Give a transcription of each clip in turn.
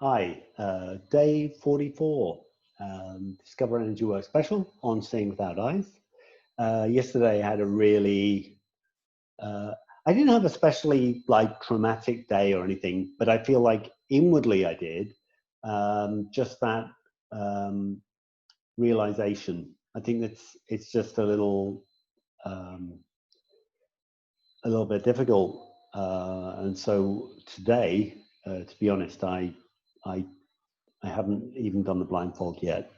Hi, day 44, Discover Energy Work special on Seeing Without Eyes. Yesterday I had a really, I didn't have a especially like traumatic day or anything, but I feel like inwardly I did. Just that realization. I think it's just a little bit difficult. And so today, to be honest, I haven't even done the blindfold yet.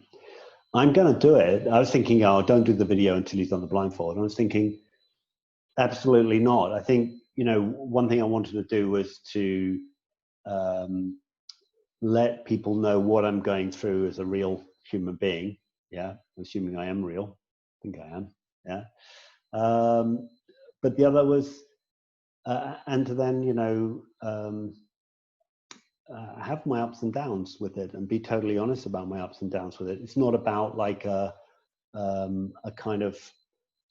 I'm going to do it. I was thinking, oh, don't do the video until he's done the blindfold. And I was thinking, absolutely not. I think, one thing I wanted to do was to let people know what I'm going through as a real human being. Yeah, assuming I am real. I think I am. Yeah. But the other was, and to then, have my ups and downs with it and be totally honest about my ups and downs with it. It's not about like a kind of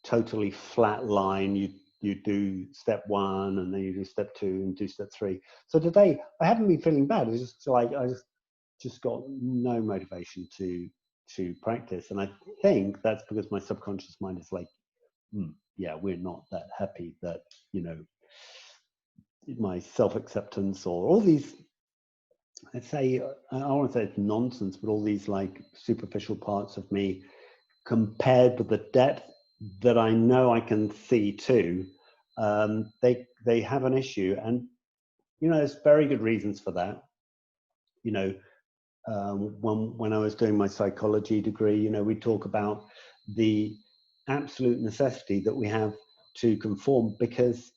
totally flat line. You do step one and then you do step two and do step three. So today I haven't been feeling bad. It's just like I just got no motivation to practice, and I think that's because my subconscious mind is like, yeah, we're not that happy that my self-acceptance or all these, I'd say, I don't want to say it's nonsense, but all these like superficial parts of me compared with the depth that I know I can see too, they have an issue. And, there's very good reasons for that. When I was doing my psychology degree, we talk about the absolute necessity that we have to conform, because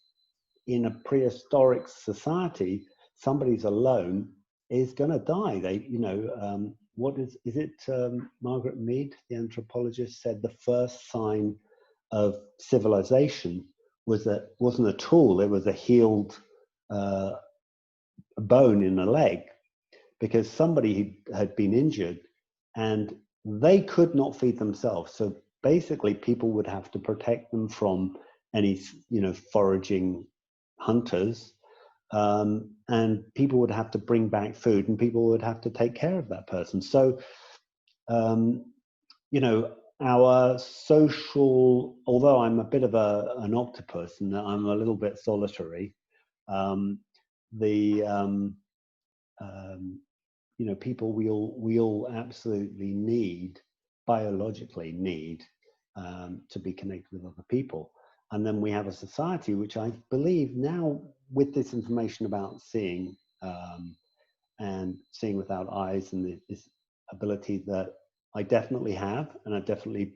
in a prehistoric society, somebody's alone is going to die. What is it? Margaret Mead, the anthropologist, said the first sign of civilization wasn't a tool; it was a healed bone in a leg, because somebody had been injured and they could not feed themselves. So basically, people would have to protect them from any foraging hunters. And people would have to bring back food, and people would have to take care of that person. So, our social, although I'm a bit of an octopus and I'm a little bit solitary, people we all absolutely biologically need to be connected with other people. And then we have a society which I believe now, with this information about seeing and seeing without eyes, and this ability that I definitely have, and I definitely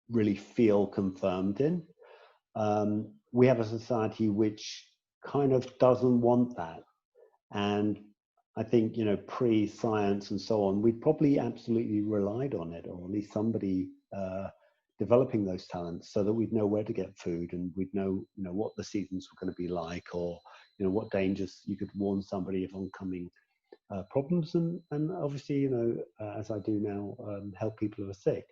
really feel confirmed in, we have a society which kind of doesn't want that. And I think, pre-science and so on, we probably absolutely relied on it, or at least somebody developing those talents, so that we'd know where to get food, and we'd know, what the seasons were going to be like, or, what dangers you could warn somebody of oncoming problems, and obviously, as I do now, help people who are sick.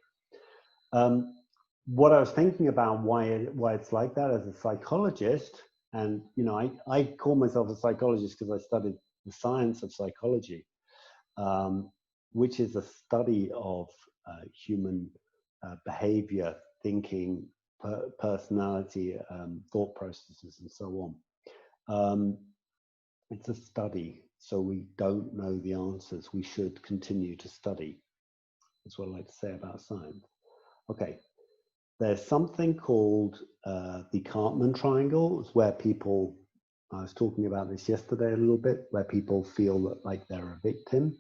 What I was thinking about why it's like that as a psychologist, and I call myself a psychologist because I studied the science of psychology, which is a study of human behavior, thinking, personality, thought processes, and so on. It's a study, so we don't know the answers. We should continue to study. That's what I like to say about science. Okay, there's something called the Cartman Triangle. It's where people, I was talking about this yesterday a little bit, where people feel that like they're a victim,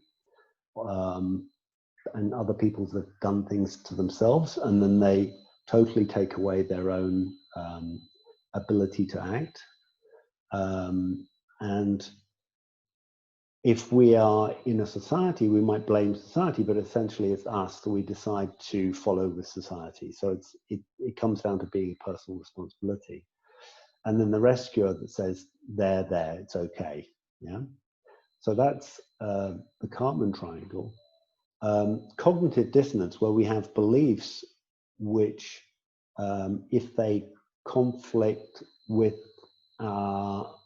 and other people have done things to themselves, and then they totally take away their own ability to act. And if we are in a society, we might blame society, but essentially it's us that we decide to follow with society. So it comes down to being a personal responsibility. And then the rescuer that says, there, it's okay. Yeah. So that's the Cartman Triangle. Cognitive dissonance, where we have beliefs which, if they conflict with our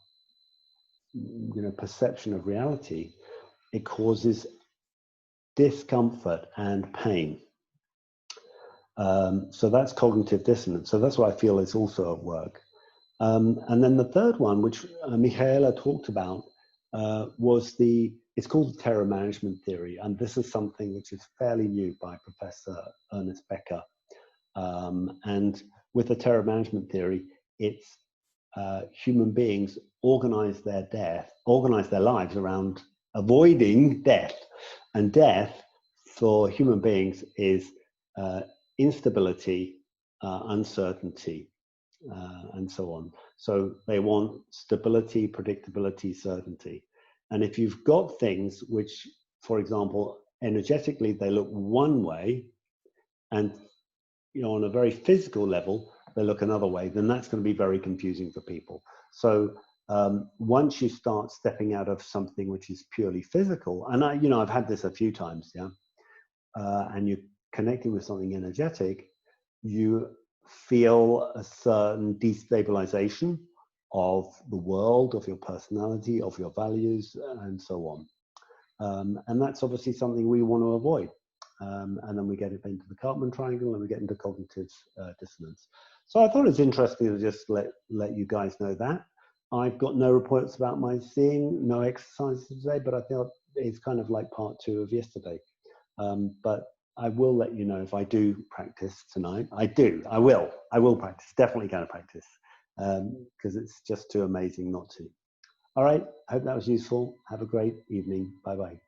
perception of reality, it causes discomfort and pain. So that's cognitive dissonance. So that's what I feel is also at work. And then the third one, which Michaela talked about, it's called the terror management theory. And this is something which is fairly new by Professor Ernest Becker. And with the terror management theory, it's human beings organize their lives around avoiding death. And death for human beings is instability, uncertainty, and so on. So they want stability, predictability, certainty. And if you've got things which, for example, energetically they look one way, and on a very physical level they look another way, then that's going to be very confusing for people. So once you start stepping out of something which is purely physical, and I've had this a few times, and you're connecting with something energetic, you feel a certain destabilization of the world, of your personality, of your values, and so on. And that's obviously something we want to avoid. And then we get into the Cartman Triangle, and we get into cognitive dissonance. So I thought it's interesting to just let you guys know that. I've got no reports about my seeing, no exercises today, but I feel it's kind of like part 2 of yesterday. But I will let you know if I do practice tonight. I will practice, definitely going to practice, because it's just too amazing not to. All right, I hope that was useful. Have a great evening. Bye-bye.